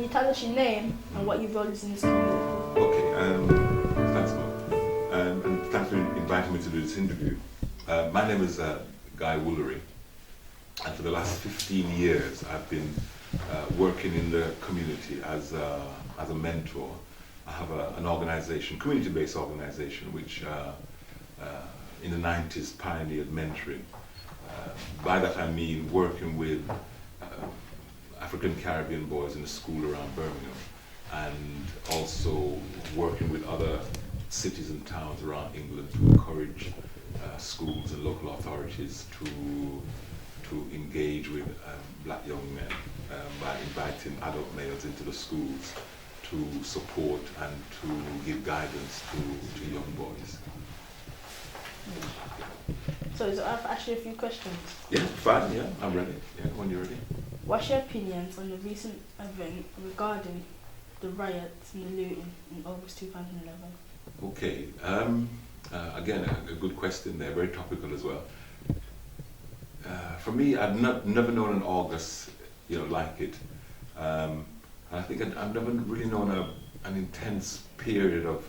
you tell us your name and what your role is in this community? Okay, thanks, Mo. And thanks for inviting me to do this interview. My name is Guy Woolery, and for the last 15 years I've been working in the community as a mentor. I have an organization, community-based organization, which in the 90s pioneered mentoring. By that I mean working with African Caribbean boys in a school around Birmingham, and also working with other cities and towns around England to encourage schools and local authorities to engage with black young men by inviting adult males into the schools to support and to give guidance to young boys. So is it I have to ask you a few questions? Yeah, fine, yeah, I'm ready. Yeah, when you're ready. What's your opinions on the recent event regarding the riots and the looting in August 2011? Okay, again, a good question there, very topical as well. For me, I've never known an August, like it. And I think I've never really known an intense period of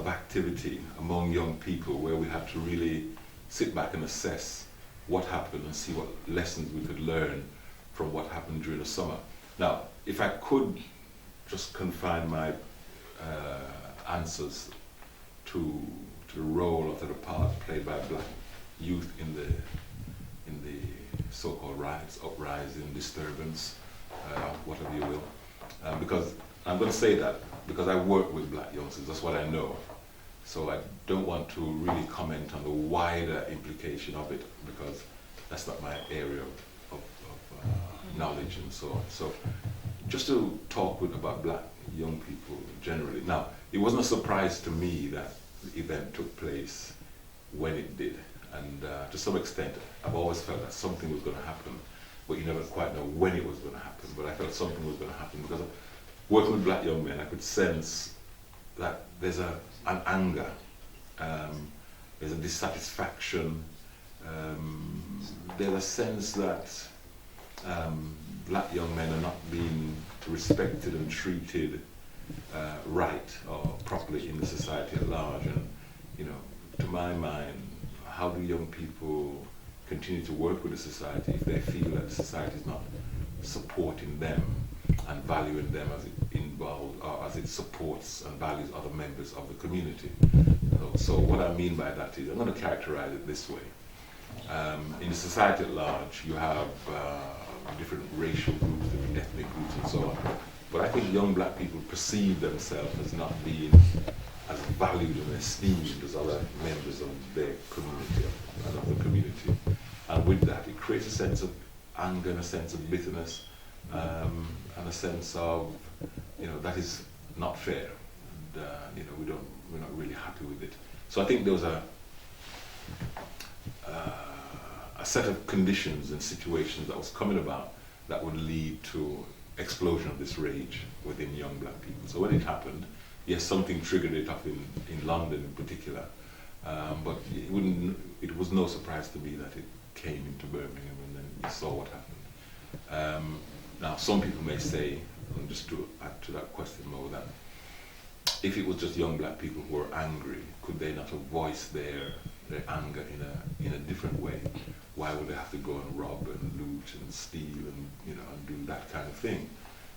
activity among young people where we had to really sit back and assess what happened and see what lessons we could learn from what happened during the summer. Now, if I could just confine my answers to the role of the part played by black youth in the so-called riots, uprising, disturbance, whatever you will, because I'm going to say that because I work with black youngsters, that's what I know. So I don't want to really comment on the wider implication of it because that's not my area of knowledge and so on. So just to talk about black young people generally. Now, it wasn't a surprise to me that the event took place when it did. And to some extent, I've always felt that something was going to happen, but you never quite know when it was going to happen. But I felt something was going to happen because working with black young men, I could sense that there's an anger, there's a dissatisfaction, there's a sense that black young men are not being respected and treated right or properly in the society at large. And to my mind, how do young people continue to work with the society if they feel that the society is not supporting them and valuing them as it involves or as it supports and values other members of the community? So what I mean by that is, I'm going to characterize it this way. In the society at large, you have different racial groups, different ethnic groups and so on. But I think young black people perceive themselves as not being as valued and esteemed as other members of their community and of the community. And with that, it creates a sense of anger and a sense of bitterness and a sense of, that is not fair. And, we're not really happy with it. So I think there was a set of conditions and situations that was coming about that would lead to explosion of this rage within young black people. So when it happened, yes, something triggered it up in London in particular, but it was no surprise to me that it came into Birmingham and then we saw what happened. Now, some people may say, and just to add to that question more, that if it was just young black people who were angry, could they not have voiced their anger in a different way? Why would they have to go and rob and loot and steal and and do that kind of thing?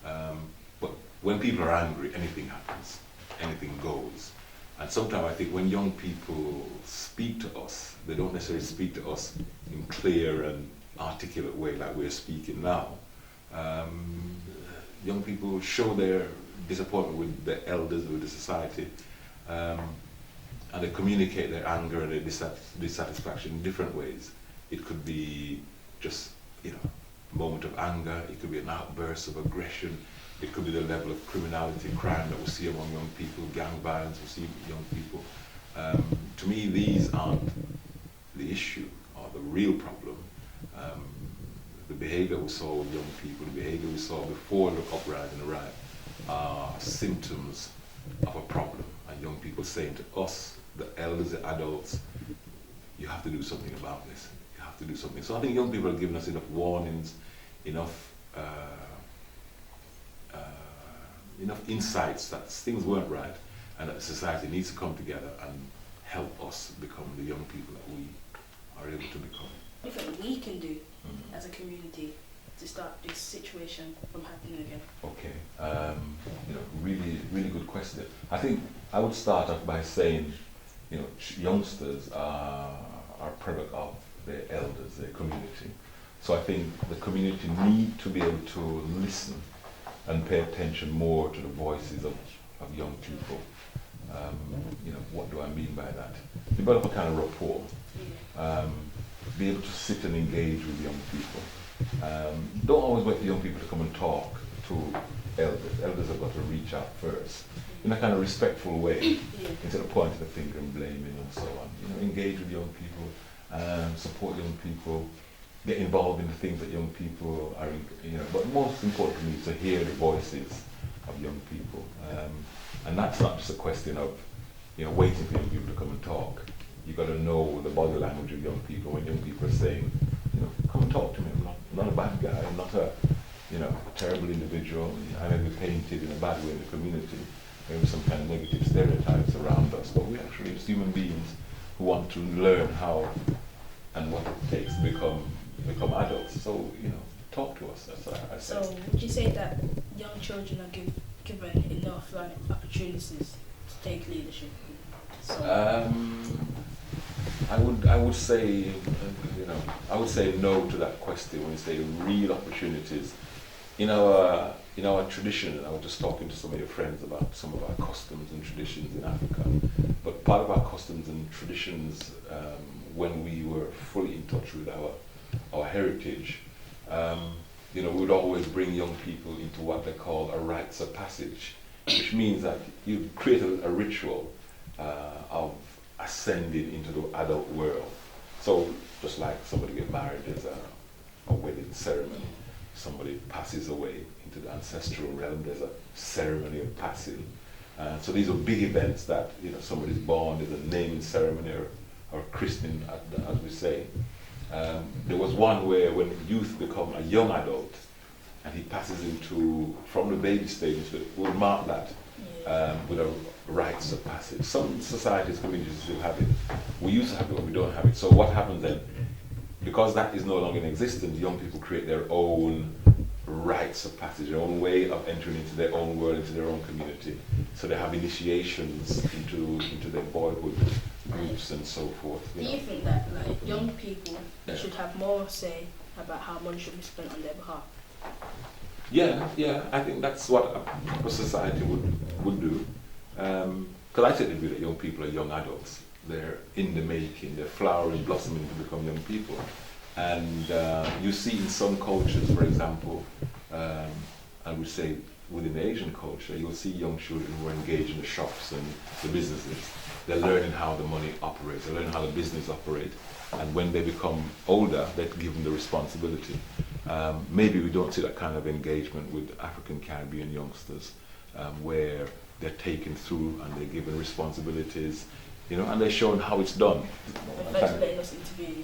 But when people are angry, anything happens, anything goes. And sometimes I think when young people speak to us, they don't necessarily speak to us in clear and articulate way like we're speaking now. Young people show their disappointment with the elders, with the society, and they communicate their anger and their dissatisfaction in different ways. It could be just, a moment of anger, it could be an outburst of aggression, it could be the level of criminality, crime that we see among young people, gang violence we see among young people. To me, these aren't the issue or the real problem. The behavior we saw with young people, the behavior we saw before the uprising arrived, are symptoms of a problem. And young people saying to us, the elders, the adults, you have to do something about this. You have to do something. So I think young people are giving us enough warnings, enough enough insights that things weren't right, and that the society needs to come together and help us become the young people that we are able to become. What do you think we can do as a community to stop this situation from happening again? Okay, really, really good question. I think I would start off by saying, youngsters are product of their elders, their community. So I think the community need to be able to listen and pay attention more to the voices of young people. What do I mean by that? Develop a kind of rapport. Be able to sit and engage with young people. Don't always wait for young people to come and talk to elders. Elders have got to reach out first in a kind of respectful way, instead of pointing the finger and blaming and so on. Engage with young people, support young people, get involved in the things that young people are, but most importantly is to hear the voices of young people. And that's not just a question of, waiting for young people to come and talk. You've got to know the body language of young people when young people are saying, come and talk to me. I'm not a bad guy. I'm not a terrible individual. I may be painted in a bad way in the community. Maybe some kind of negative stereotypes around us, but we're actually just human beings who want to learn how and what it takes to become adults. So, talk to us, as I said. So, would you say that young children are given enough opportunities to take leadership? So, I would say, I would say no to that question when you say real opportunities. In our tradition, I was just talking to some of your friends about some of our customs and traditions in Africa. But part of our customs and traditions, when we were fully in touch with our heritage, we would always bring young people into what they call a rites of passage, which means that you create a ritual of ascending into the adult world. So just like somebody get married, there's a wedding ceremony. Somebody passes away into the ancestral realm, there's a ceremony of passing. So these are big events that, somebody's born, there's a naming ceremony or christening, as we say. There was one where when youth become a young adult and he passes from the baby stage, we'll mark that with a rites of passage. Some societies, communities still have it. We used to have it, but we don't have it. So what happens then? Because that is no longer in existence, young people create their own rites of passage, their own way of entering into their own world, into their own community. So they have initiations into their boyhood groups and so forth. Do you think that young people should have more say about how money should be spent on their behalf? Yeah, I think that's what a proper society would do. Because I take the view that young people are young adults. They're in the making, they're flowering, blossoming to become young people. And you see in some cultures, for example, I would say within the Asian culture, you'll see young children who are engaged in the shops and the businesses. They're learning how the money operates, they're learning how the business operates. And when they become older, they're given the responsibility. Maybe we don't see that kind of engagement with African Caribbean youngsters, where they're taken through and they're given responsibilities, and they're shown how it's done. Thanks for letting us interview you.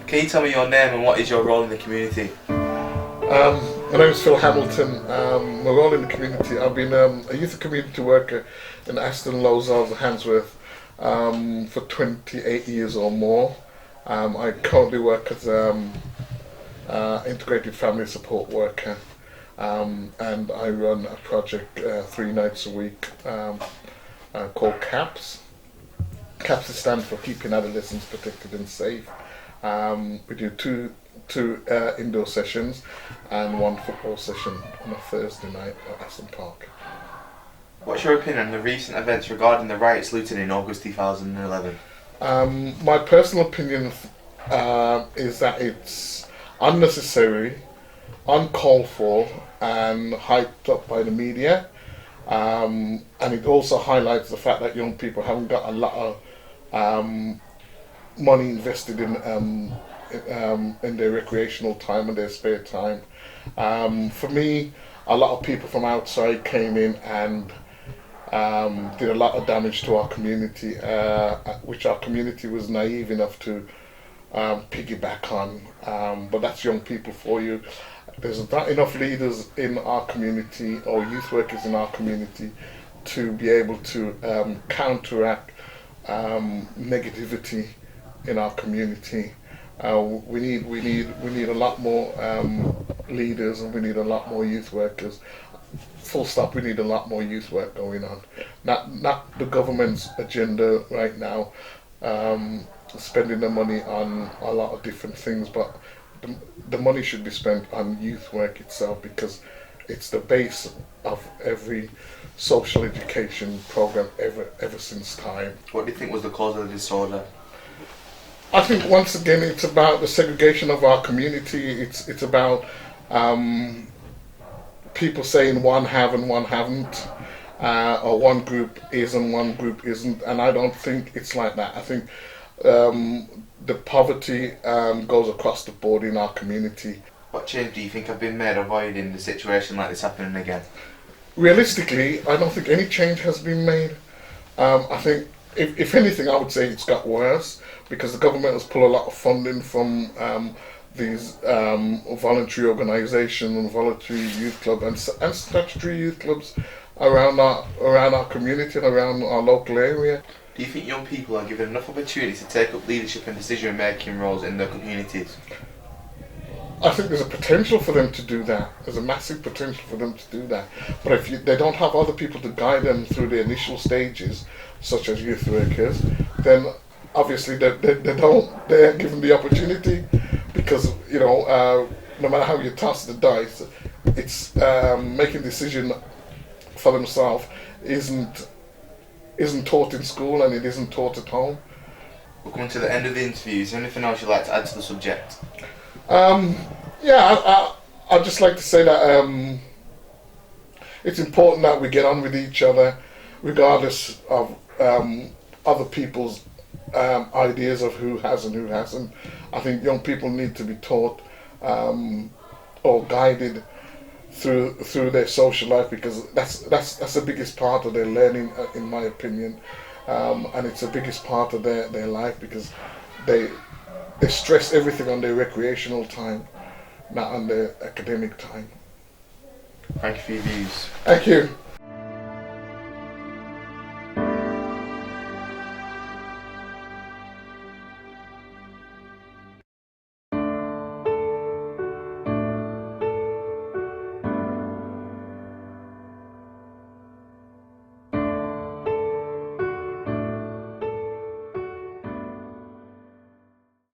Can you tell me your name and what is your role in the community? My name is Phil Hamilton. My role in the community, I've been a youth community worker in Aston, Lozars, Handsworth for 28 years or more. I currently work as integrated family support worker, and I run a project 3 nights a week called CAPS. CAPS stands for Keeping Adolescents Protected and Safe. We do two indoor sessions and 1 football session on a Thursday night at Aston Park. What's your opinion on the recent events regarding the riots looting in August 2011? My personal opinion is that it's unnecessary, uncalled for, and hyped up by the media. And it also highlights the fact that young people haven't got a lot of money invested in their recreational time and their spare time. For me, a lot of people from outside came in and did a lot of damage to our community, which our community was naive enough to piggyback on. But that's young people for you. There's not enough leaders in our community or youth workers in our community to be able to counteract negativity in our community. We need a lot more leaders, and we need a lot more youth workers. Full stop. We need a lot more youth work going on. Not the government's agenda right now, spending the money on a lot of different things, but the money should be spent on youth work itself, because it's the base of every social education program ever since time. What do you think was the cause of the disorder? I think once again it's about the segregation of our community. It's about people saying one have and one haven't, or one group is and one group isn't, and I don't think it's like that. I think the poverty goes across the board in our community. What change do you think have been made avoiding the situation like this happening again? Realistically, I don't think any change has been made. I think, if anything, I would say it's got worse, because the government has pulled a lot of funding from these voluntary organisations and voluntary youth clubs and statutory youth clubs around our community and around our local area. Do you think young people are given enough opportunity to take up leadership and decision-making roles in their communities? I think there's a potential for them to do that. There's a massive potential for them to do that. But if they don't have other people to guide them through the initial stages, such as youth workers, then obviously they're given the opportunity, because no matter how you toss the dice, it's making decision for themselves isn't taught in school, and it isn't taught at home. We're coming to the end of the interview. Is there anything else you'd like to add to the subject? I'd just like to say that it's important that we get on with each other, regardless of other people's ideas of who has and who hasn't. I think young people need to be taught or guided through their social life, because that's the biggest part of their learning, in my opinion, and it's the biggest part of their life, because they stress everything on their recreational time, not on their academic time. Thank you for your views. Thank you.